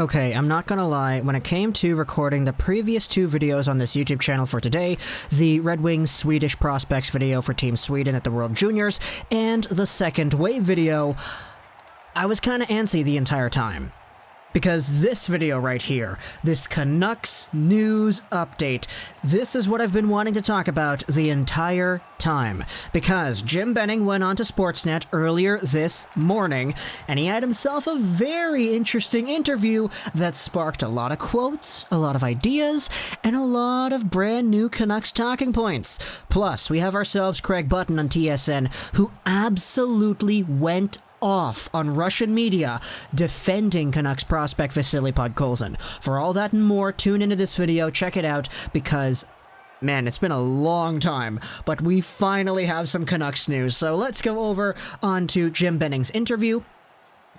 Okay, I'm not gonna lie, when it came to recording the previous two videos on this YouTube channel for today, the Red Wings Swedish prospects video for Team Sweden at the World Juniors, and the second wave video, I was kinda antsy the entire time. Because this video right here, this Canucks news update, this is what I've been wanting to talk about the entire time. Because Jim Benning went on to Sportsnet earlier this morning, and he had himself a very interesting interview that sparked a lot of quotes, a lot of ideas, and a lot of brand new Canucks talking points. Plus, we have ourselves Craig Button on TSN, who absolutely went off on Russian media defending Canucks prospect Vasili Podkolzin. For all that and more, tune into this video, check it out, because man, it's been a long time, but we finally have some Canucks news. So let's go over onto Jim Benning's interview,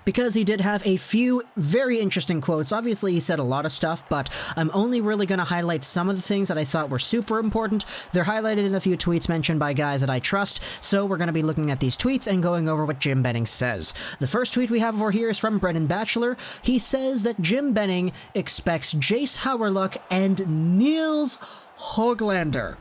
because he did have a few very interesting quotes. Obviously, he said a lot of stuff, but I'm only really going to highlight some of the things that I thought were super important. They're highlighted in a few tweets mentioned by guys that I trust, so we're going to be looking at these tweets and going over what Jim Benning says. The first tweet we have over here is from Brendan Batchelor. He says that Jim Benning expects Jace Howrluck and Nils Hoglander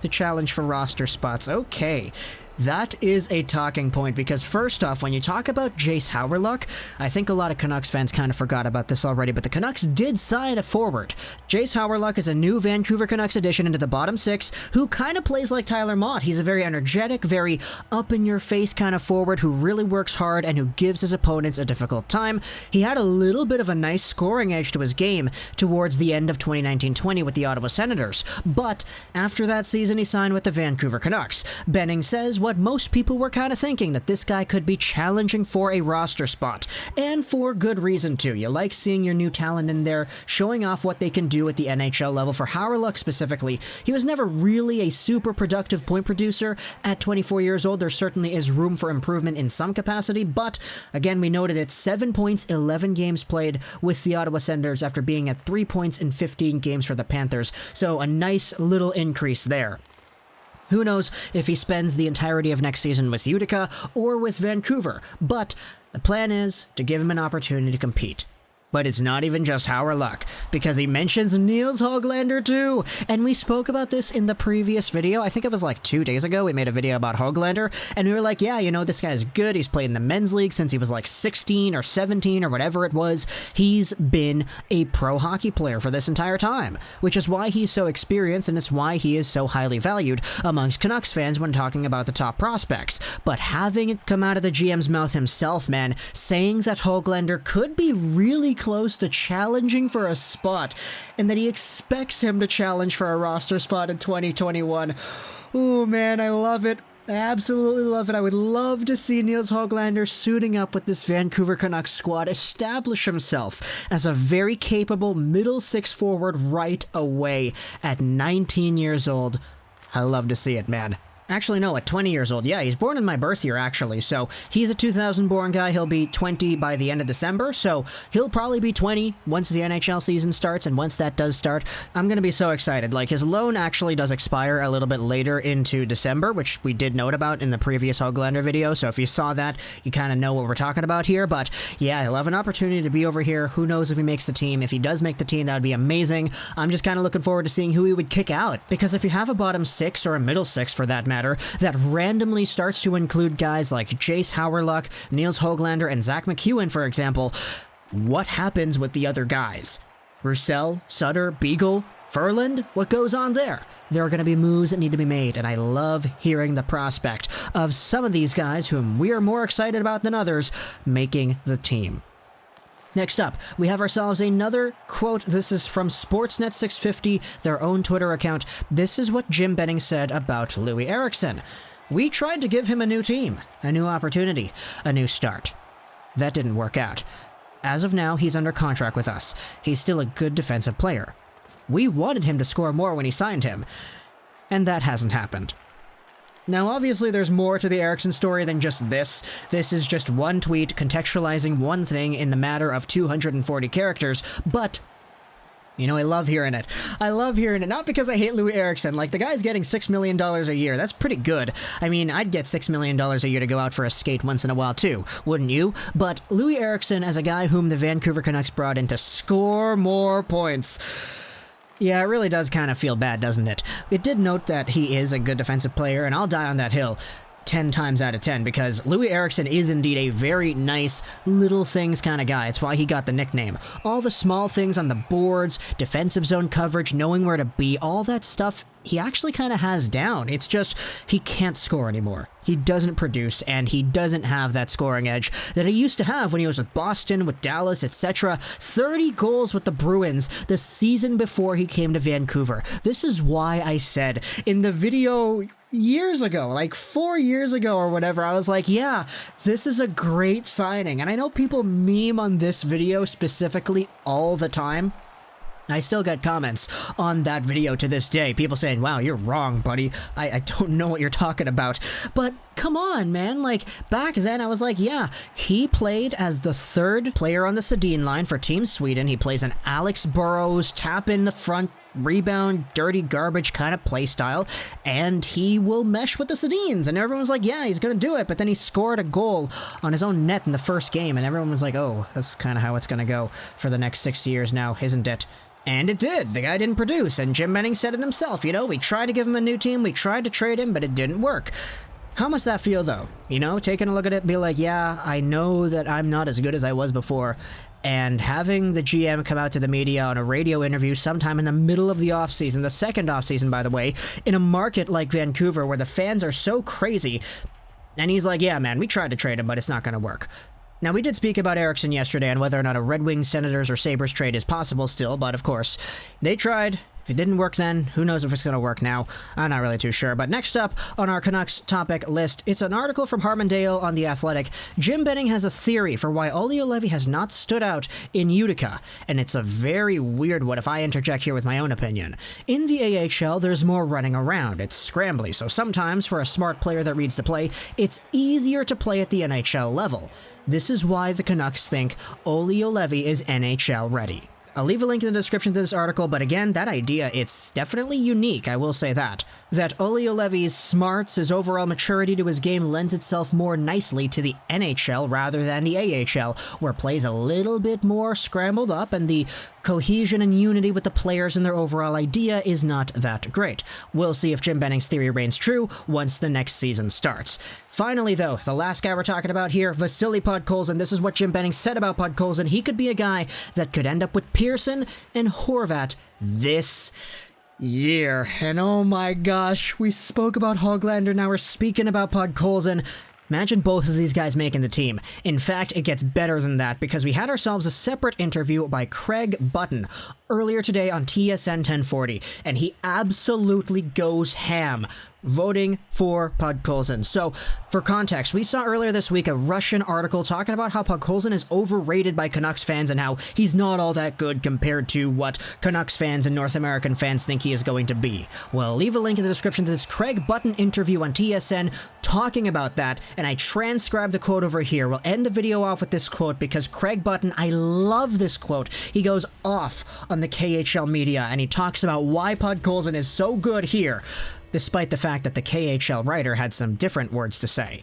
to challenge for roster spots. Okay. That is a talking point, because first off, when you talk about Jace Howrluck, I think a lot of Canucks fans kind of forgot about this already, but the Canucks did sign a forward. Jace Howrluck is a new Vancouver Canucks addition into the bottom six, who kind of plays like Tyler Mott. He's a very energetic, very up-in-your-face kind of forward who really works hard and who gives his opponents a difficult time. He had a little bit of a nice scoring edge to his game towards the end of 2019-20 with the Ottawa Senators, but after that season he signed with the Vancouver Canucks. Benning says what most people were kind of thinking, that this guy could be challenging for a roster spot, and for good reason too. You like seeing your new talent in there, showing off what they can do at the NHL level. For Howrluck specifically, he was never really a super productive point producer. At 24 years old, there certainly is room for improvement in some capacity, but again, we noted it's 7 points, 11 games played with the Ottawa Senators after being at 3 points in 15 games for the Panthers, so a nice little increase there. Who knows if he spends the entirety of next season with Utica or with Vancouver, but the plan is to give him an opportunity to compete. But it's not even just Howrluck, because he mentions Nils Hoglander too, and we spoke about this in the previous video. I think it was like 2 days ago. We made a video about Hoglander, and we were like, yeah, you know, this guy's good. He's played in the men's league since he was like 16 or 17 or whatever it was. He's been a pro hockey player for this entire time, which is why he's so experienced, and it's why he is so highly valued amongst Canucks fans when talking about the top prospects. But having it come out of the GM's mouth himself, man, saying that Hoglander could be really close to challenging for a spot, and that he expects him to challenge for a roster spot in 2021. Oh man, I love it. I absolutely love it. I would love to see Nils Hoglander suiting up with this Vancouver Canucks squad, establish himself as a very capable middle six forward right away at 19 years old. I love to see it, man. Actually, no, at 20 years old. Yeah, he's born in my birth year, actually. So he's a 2000 born guy. He'll be 20 by the end of December. So he'll probably be 20 once the NHL season starts. And once that does start, I'm going to be so excited. Like, his loan actually does expire a little bit later into December, which we did note about in the previous Hoglander video. So if you saw that, you kind of know what we're talking about here. But yeah, he'll have an opportunity to be over here. Who knows if he makes the team? If he does make the team, that would be amazing. I'm just kind of looking forward to seeing who he would kick out. Because if you have a bottom six, or a middle six for that matter, that randomly starts to include guys like Jace Howrluck, Nils Hoglander, and Zach McEwen, for example, what happens with the other guys? Roussel, Sutter, Beagle, Ferland? What goes on there? There are going to be moves that need to be made, and I love hearing the prospect of some of these guys whom we are more excited about than others making the team. Next up, we have ourselves another quote. This is from Sportsnet 650, their own Twitter account. This is what Jim Benning said about Loui Eriksson. We tried to give him a new team, a new opportunity, a new start. That didn't work out. As of now, he's under contract with us. He's still a good defensive player. We wanted him to score more when he signed him, and that hasn't happened. Now, obviously, there's more to the Eriksson story than just this. This is just one tweet contextualizing one thing in the matter of 240 characters, but You know, I love hearing it. I love hearing it. Not because I hate Loui Eriksson. Like, the guy's getting $6 million a year. That's pretty good. I mean, I'd get $6 million a year to go out for a skate once in a while, too. Wouldn't you? But Loui Eriksson, as a guy whom the Vancouver Canucks brought in to score more points... Yeah, it really does kind of feel bad, doesn't it? It did note that he is a good defensive player, and I'll die on that hill 10 times out of 10, because Loui Eriksson is indeed a very nice, little things kind of guy. It's why he got the nickname. All the small things on the boards, defensive zone coverage, knowing where to be, all that stuff, he actually kind of has down. It's just, he can't score anymore. He doesn't produce, and he doesn't have that scoring edge that he used to have when he was with Boston, with Dallas, etc. 30 goals with the Bruins the season before he came to Vancouver. This is why I said in the video years ago, like 4 years ago or whatever, I was like, yeah, this is a great signing. And I know people meme on this video specifically all the time. I still get comments on that video to this day. People saying, wow, you're wrong, buddy. I don't know what you're talking about. But come on, man. Like, back then I was like, yeah, he played as the third player on the Sedin line for Team Sweden. He plays an Alex Burrows, tap in the front, rebound, dirty garbage kind of play style, and he will mesh with the Sedins. And everyone was like, yeah, he's going to do it. But then he scored a goal on his own net in the first game, and everyone was like, oh, that's kind of how it's going to go for the next 6 years now, isn't it? And it did. The guy didn't produce, and Jim Benning said it himself. You know, we tried to give him a new team, we tried to trade him, but it didn't work. How must that feel, though? You know, taking a look at it, be like, yeah, I know that I'm not as good as I was before, and having the GM come out to the media on a radio interview sometime in the middle of the offseason, the second offseason, by the way, in a market like Vancouver where the fans are so crazy, and he's like, yeah, man, we tried to trade him, but it's not going to work. Now, we did speak about Eriksson yesterday and whether or not a Red Wings, Senators, or Sabres trade is possible still, but of course, they tried. If it didn't work then, who knows if it's going to work now? I'm not really too sure. But next up on our Canucks topic list, it's an article from Harmondale on The Athletic. Jim Benning has a theory for why Olli Juolevi has not stood out in Utica, and it's a very weird one if I interject here with my own opinion. In the AHL, there's more running around. It's scrambly, so sometimes for a smart player that reads the play, it's easier to play at the NHL level. This is why the Canucks think Olli Juolevi is NHL-ready. I'll leave a link in the description to this article, but again, that idea, it's definitely unique, I will say that. That Olli Juolevi's smarts, his overall maturity to his game lends itself more nicely to the NHL rather than the AHL, where play's a little bit more scrambled up and the cohesion and unity with the players and their overall idea is not that great. We'll see if Jim Benning's theory reigns true once the next season starts. Finally, though, the last guy we're talking about here, Vasili Podkolzin. This is what Jim Benning said about Podkolzin. He could be a guy that could end up with Pearson and Horvat this year. And oh my gosh, we spoke about Hoglander, now we're speaking about Podkolzin. Imagine both of these guys making the team. In fact, it gets better than that because we had ourselves a separate interview by Craig Button earlier today on TSN 1040, and he absolutely goes ham voting for Podkolzin. So, for context, we saw earlier this week a Russian article talking about how Podkolzin is overrated by Canucks fans and how he's not all that good compared to what Canucks fans and North American fans think he is going to be. Well, leave a link in the description to this Craig Button interview on TSN talking about that, and I transcribed the quote over here. We'll end the video off with this quote because Craig Button, I love this quote. He goes off on the KHL media and he talks about why Podkolzin is so good here, despite the fact that the KHL writer had some different words to say.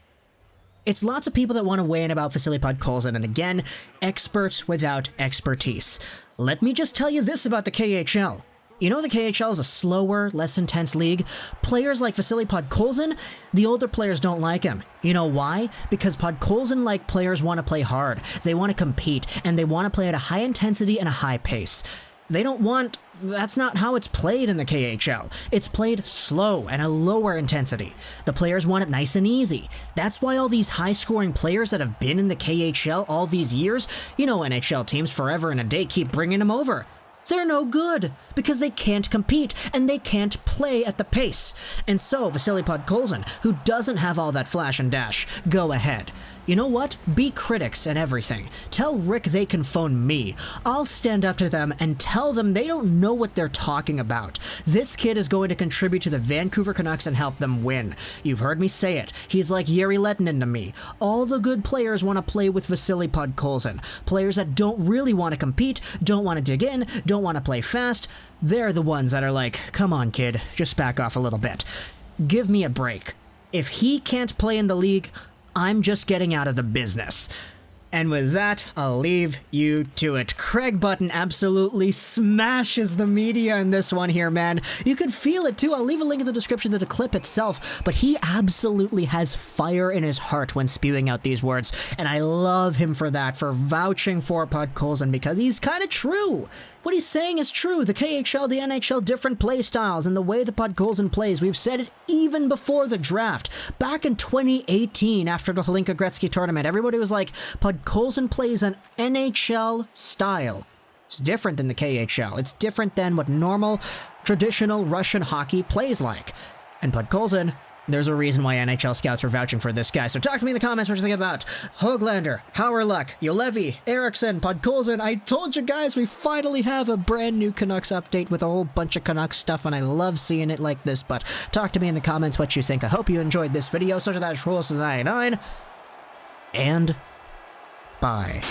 It's lots of people that want to weigh in about Vasili Podkolzin, and again, experts without expertise. Let me just tell you this about the KHL. You know the KHL is a slower, less intense league? Players like Vasili Podkolzin, the older players don't like him. You know why? Because Podkolzin-like players want to play hard, they want to compete, and they want to play at a high intensity and a high pace. That's not how it's played in the KHL. It's played slow and a lower intensity. The players want it nice and easy. That's why all these high-scoring players that have been in the KHL all these years, you know NHL teams forever and a day keep bringing them over. They're no good because they can't compete and they can't play at the pace. And so Vasili Podkolzin, who doesn't have all that flash and dash, go ahead. You know what? Be critics and everything. Tell Rick they can phone me. I'll stand up to them and tell them they don't know what they're talking about. This kid is going to contribute to the Vancouver Canucks and help them win. You've heard me say it. He's like Jere Lehtinen to me. All the good players want to play with Vasili Podkolzin. Players that don't really want to compete, don't want to dig in, don't want to play fast. They're the ones that are like, come on, kid, just back off a little bit. Give me a break. If he can't play in the league, I'm just getting out of the business. And with that, I'll leave you to it. Craig Button absolutely smashes the media in this one here, man. You could feel it too. I'll leave a link in the description to the clip itself, but he absolutely has fire in his heart when spewing out these words, and I love him for that, for vouching for Podkolzin, because he's kind of true. What he's saying is true. The KHL, the NHL, different play styles, and the way the Podkolzin plays. We've said it even before the draft. Back in 2018, after the Hlinka Gretzky tournament, everybody was like, Podkolzin plays an NHL style. It's different than the KHL. It's different than what normal, traditional Russian hockey plays like. And Podkolzin, there's a reason why NHL scouts are vouching for this guy. So talk to me in the comments what you think about Hoglander, Hauerluck, Juolevi, Eriksson, Podkolzin. I told you guys we finally have a brand new Canucks update with a whole bunch of Canucks stuff, and I love seeing it like this. But talk to me in the comments what you think. I hope you enjoyed this video. So that Trolls 99, and bye.